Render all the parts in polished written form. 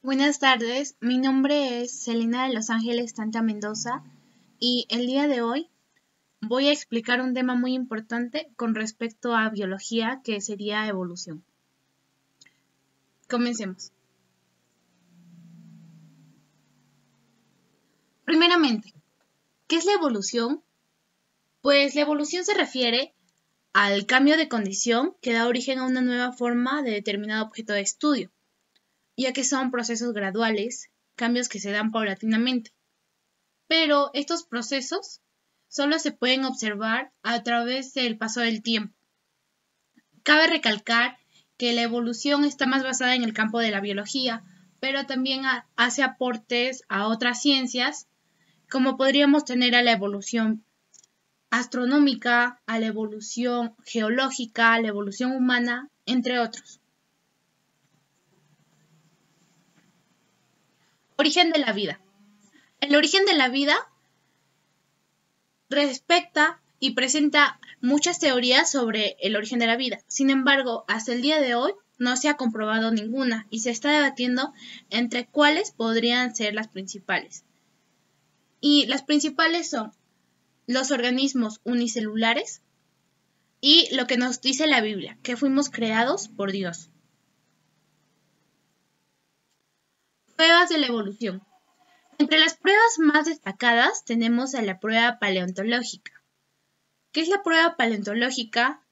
Buenas tardes, mi nombre es Celina de Los Ángeles Tanta Mendoza y el día de hoy voy a explicar un tema muy importante con respecto a biología, que sería evolución. Comencemos. Primeramente, ¿qué es la evolución? Pues la evolución se refiere al cambio de condición que da origen a una nueva forma de determinado objeto de estudio, ya que son procesos graduales, cambios que se dan paulatinamente. Pero estos procesos solo se pueden observar a través del paso del tiempo. Cabe recalcar que la evolución está más basada en el campo de la biología, pero también hace aportes a otras ciencias, como podríamos tener a la evolución astronómica, a la evolución geológica, a la evolución humana, entre otros. Origen de la vida. El origen de la vida respecta y presenta muchas teorías sobre el origen de la vida. Sin embargo, hasta el día de hoy no se ha comprobado ninguna y se está debatiendo entre cuáles podrían ser las principales. Y las principales son los organismos unicelulares y lo que nos dice la Biblia, que fuimos creados por Dios. Pruebas de la evolución. Entre las pruebas más destacadas tenemos a la prueba paleontológica. ¿Qué es la prueba paleontológica?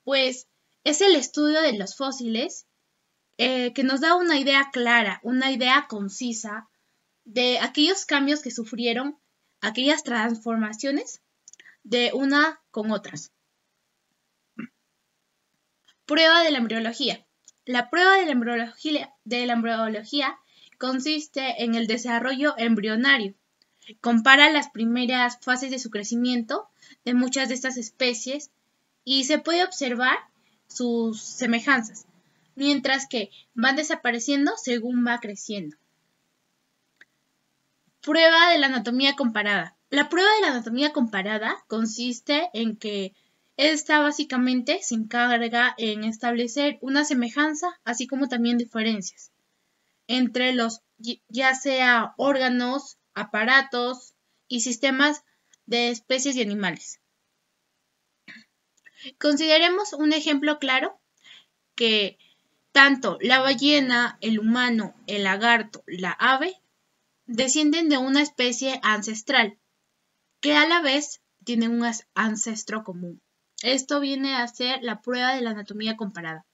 Pues es el estudio de los fósiles que nos da una idea clara, una idea concisa de aquellos cambios que sufrieron, aquellas transformaciones de una con otras. Prueba de la embriología. La prueba de la embriología consiste en el desarrollo embrionario. Compara las primeras fases de su crecimiento de muchas de estas especies y se puede observar sus semejanzas, mientras que van desapareciendo según va creciendo. Prueba de la anatomía comparada. La prueba de la anatomía comparada consiste en que esta básicamente se encarga en establecer una semejanza, así como también diferencias entre los ya sea órganos, aparatos y sistemas de especies y animales. Consideremos un ejemplo claro que tanto la ballena, el humano, el lagarto, la ave descienden de una especie ancestral que a la vez tiene un ancestro común. Esto viene a ser la prueba de la anatomía comparada.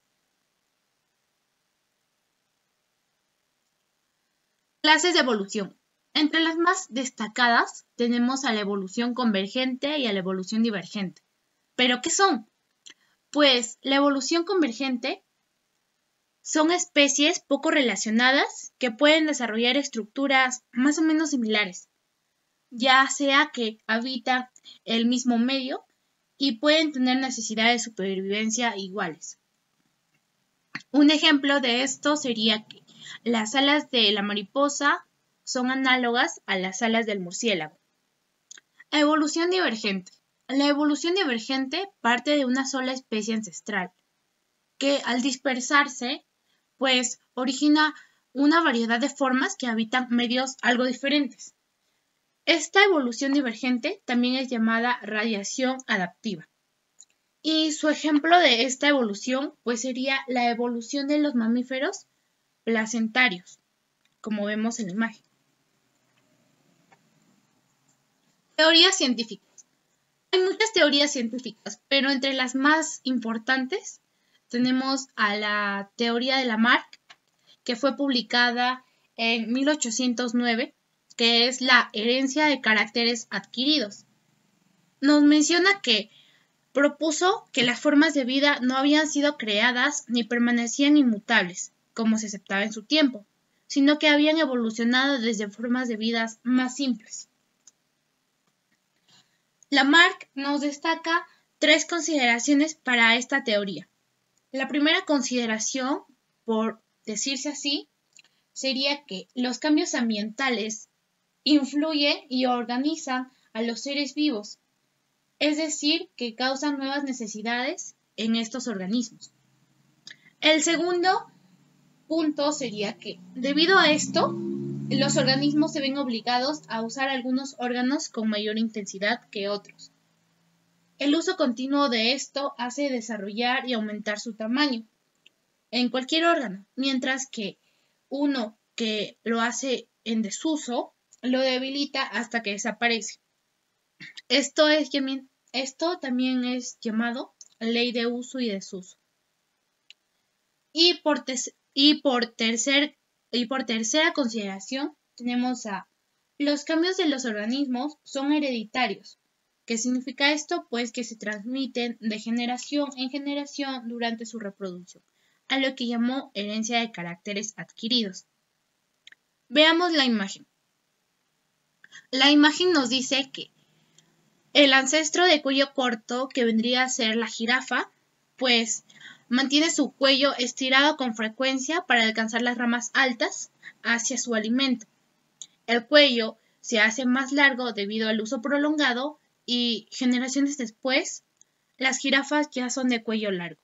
Clases de evolución. Entre las más destacadas tenemos a la evolución convergente y a la evolución divergente. ¿Pero qué son? Pues la evolución convergente son especies poco relacionadas que pueden desarrollar estructuras más o menos similares, ya sea que habitan el mismo medio y pueden tener necesidades de supervivencia iguales. Un ejemplo de esto sería que las alas de la mariposa son análogas a las alas del murciélago. Evolución divergente. La evolución divergente parte de una sola especie ancestral, que al dispersarse, pues origina una variedad de formas que habitan medios algo diferentes. Esta evolución divergente también es llamada radiación adaptiva. Y su ejemplo de esta evolución pues sería la evolución de los mamíferos placentarios, como vemos en la imagen. Teorías científicas. Hay muchas teorías científicas, pero entre las más importantes tenemos a la teoría de Lamarck, que fue publicada en 1809, que es la herencia de caracteres adquiridos. Nos menciona que propuso que las formas de vida no habían sido creadas ni permanecían inmutables, como se aceptaba en su tiempo, sino que habían evolucionado desde formas de vida más simples. Lamarck nos destaca 3 consideraciones para esta teoría. La primera consideración, por decirse así, sería que los cambios ambientales influyen y organizan a los seres vivos, es decir, que causan nuevas necesidades en estos organismos. El segundo punto sería que, debido a esto, los organismos se ven obligados a usar algunos órganos con mayor intensidad que otros. El uso continuo de esto hace desarrollar y aumentar su tamaño en cualquier órgano, mientras que uno que lo hace en desuso lo debilita hasta que desaparece. Esto también es llamado ley de uso y desuso. Y por tercera consideración tenemos a los cambios de los organismos son hereditarios. ¿Qué significa esto? Pues que se transmiten de generación en generación durante su reproducción, a lo que llamó herencia de caracteres adquiridos. Veamos la imagen. La imagen nos dice que el ancestro de cuello corto, que vendría a ser la jirafa, pues mantiene su cuello estirado con frecuencia para alcanzar las ramas altas hacia su alimento. El cuello se hace más largo debido al uso prolongado y generaciones después, las jirafas ya son de cuello largo.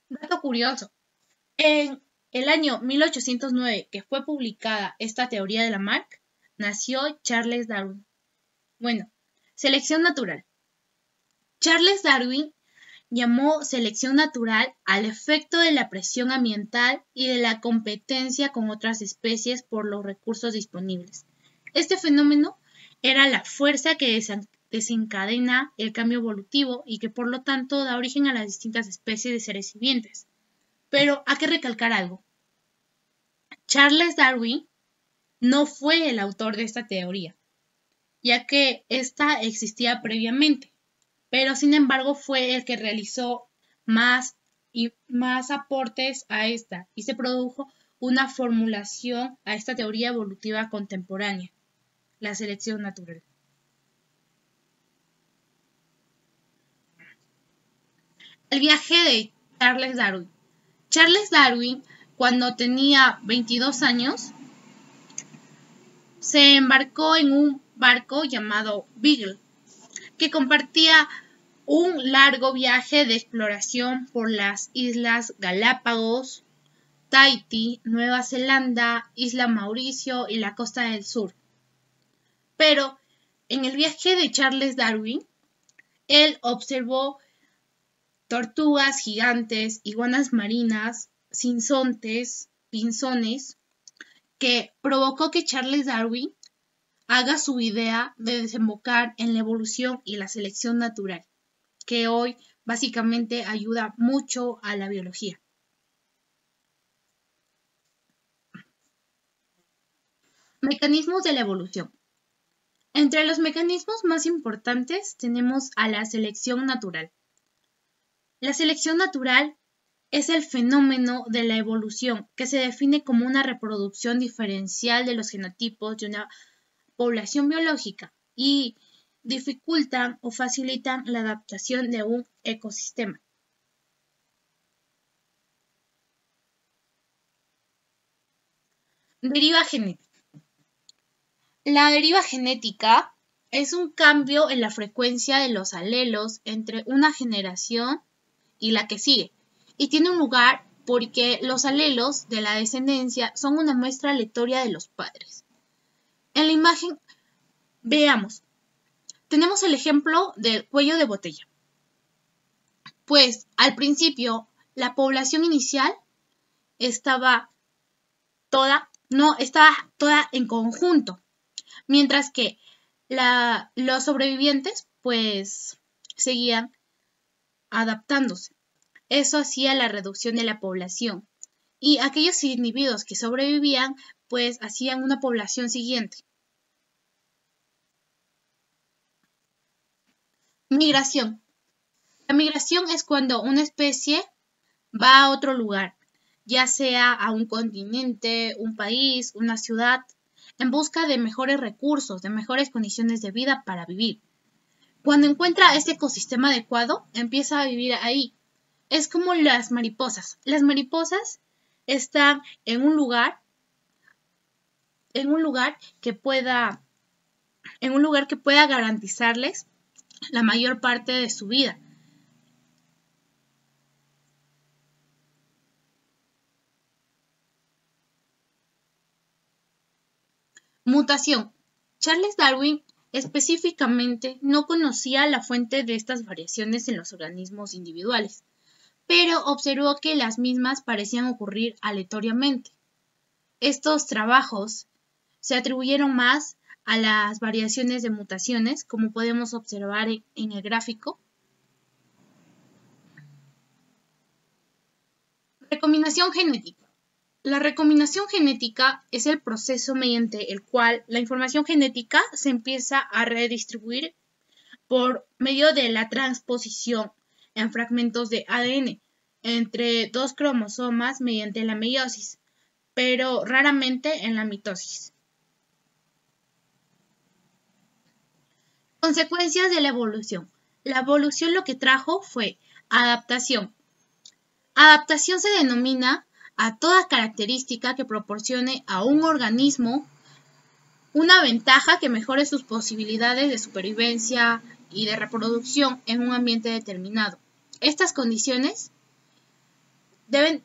Dato curioso. En el año 1809, que fue publicada esta teoría de Lamarck, nació Charles Darwin. Bueno, selección natural. Charles Darwin llamó selección natural al efecto de la presión ambiental y de la competencia con otras especies por los recursos disponibles. Este fenómeno era la fuerza que desencadena el cambio evolutivo y que por lo tanto da origen a las distintas especies de seres vivientes. Pero hay que recalcar algo. Charles Darwin no fue el autor de esta teoría, ya que ésta existía previamente, pero sin embargo fue el que realizó más aportes a esta y se produjo una formulación a esta teoría evolutiva contemporánea, la selección natural. El viaje de Charles Darwin. Charles Darwin, cuando tenía 22 años, se embarcó en un barco llamado Beagle, que compartía un largo viaje de exploración por las Islas Galápagos, Tahití, Nueva Zelanda, Isla Mauricio y la costa del sur. Pero en el viaje de Charles Darwin, él observó tortugas gigantes, iguanas marinas, sinsontes, pinzones, que provocó que Charles Darwin haga su idea de desembocar en la evolución y la selección natural, que hoy básicamente ayuda mucho a la biología. Mecanismos de la evolución. Entre los mecanismos más importantes tenemos a la selección natural. La selección natural es el fenómeno de la evolución que se define como una reproducción diferencial de los genotipos de una población biológica y dificultan o facilitan la adaptación de un ecosistema. Deriva genética. La deriva genética es un cambio en la frecuencia de los alelos entre una generación y la que sigue, y tiene un lugar porque los alelos de la descendencia son una muestra aleatoria de los padres. En la imagen, veamos, tenemos el ejemplo del cuello de botella. Pues al principio, la población inicial estaba toda en conjunto, mientras que los sobrevivientes pues seguían adaptándose. Eso hacía la reducción de la población y aquellos individuos que sobrevivían pues hacían una población siguiente. Migración. La migración es cuando una especie va a otro lugar, ya sea a un continente, un país, una ciudad, en busca de mejores recursos, de mejores condiciones de vida para vivir. Cuando encuentra ese ecosistema adecuado, empieza a vivir ahí. Es como las mariposas. Las mariposas están en un lugar que pueda garantizarles la mayor parte de su vida. Mutación. Charles Darwin específicamente no conocía la fuente de estas variaciones en los organismos individuales, pero observó que las mismas parecían ocurrir aleatoriamente. Estos trabajos se atribuyeron más a las variaciones de mutaciones, como podemos observar en el gráfico. Recombinación genética. La recombinación genética es el proceso mediante el cual la información genética se empieza a redistribuir por medio de la transposición en fragmentos de ADN entre dos cromosomas mediante la meiosis, pero raramente en la mitosis. Consecuencias de la evolución. La evolución lo que trajo fue adaptación. Adaptación se denomina a toda característica que proporcione a un organismo una ventaja que mejore sus posibilidades de supervivencia y de reproducción en un ambiente determinado. Estas condiciones deben,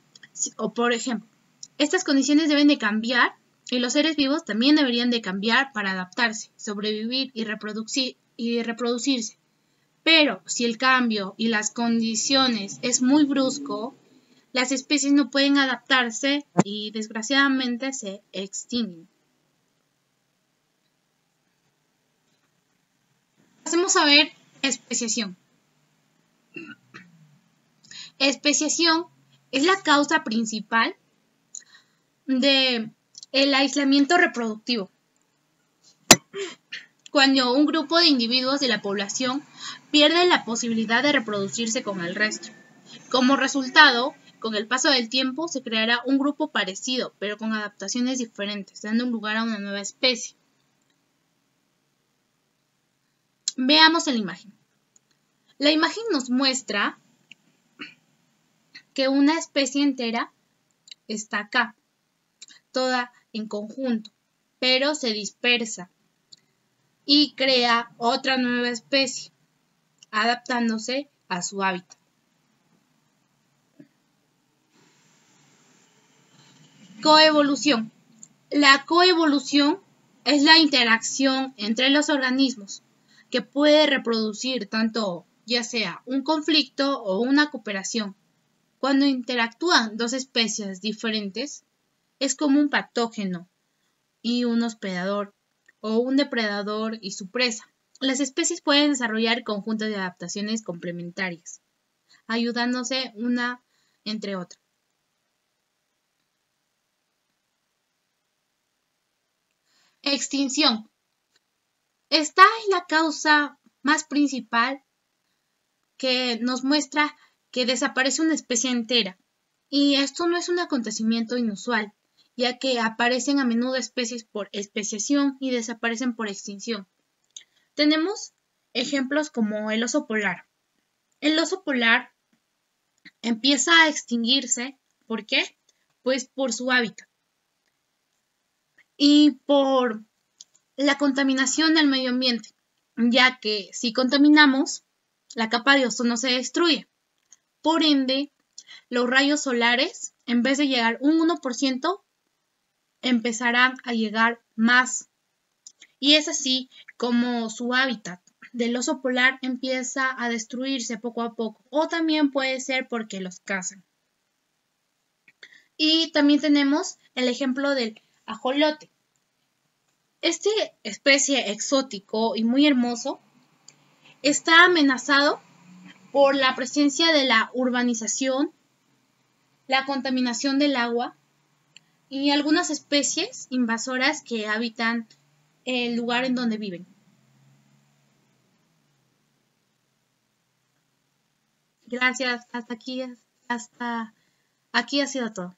por ejemplo, estas condiciones deben de cambiar y los seres vivos también deberían de cambiar para adaptarse, sobrevivir y reproducirse. Pero si el cambio y las condiciones es muy brusco, las especies no pueden adaptarse y desgraciadamente se extinguen. Pasemos a ver especiación. Especiación es la causa principal del aislamiento reproductivo. Cuando un grupo de individuos de la población pierde la posibilidad de reproducirse con el resto. Como resultado, con el paso del tiempo se creará un grupo parecido, pero con adaptaciones diferentes, dando lugar a una nueva especie. Veamos la imagen. La imagen nos muestra que una especie entera está acá, toda en conjunto, pero se dispersa y crea otra nueva especie, adaptándose a su hábitat. Coevolución. La coevolución es la interacción entre los organismos que puede reproducir tanto ya sea un conflicto o una cooperación. Cuando interactúan dos especies diferentes, es como un patógeno y un hospedador o un depredador y su presa. Las especies pueden desarrollar conjuntos de adaptaciones complementarias, ayudándose una entre otra. Extinción. Esta es la causa más principal que nos muestra que desaparece una especie entera. Y esto no es un acontecimiento inusual, ya que aparecen a menudo especies por especiación y desaparecen por extinción. Tenemos ejemplos como el oso polar. El oso polar empieza a extinguirse, ¿por qué? Pues por su hábitat y por la contaminación del medio ambiente, ya que si contaminamos, la capa de ozono se destruye. Por ende, los rayos solares, en vez de llegar un 1%, empezarán a llegar más. Y es así como su hábitat del oso polar empieza a destruirse poco a poco. O también puede ser porque los cazan. Y también tenemos el ejemplo del ajolote. Este especie exótico y muy hermoso está amenazado por la presencia de la urbanización, la contaminación del agua y algunas especies invasoras que habitan el lugar en donde viven. Gracias, hasta aquí ha sido todo.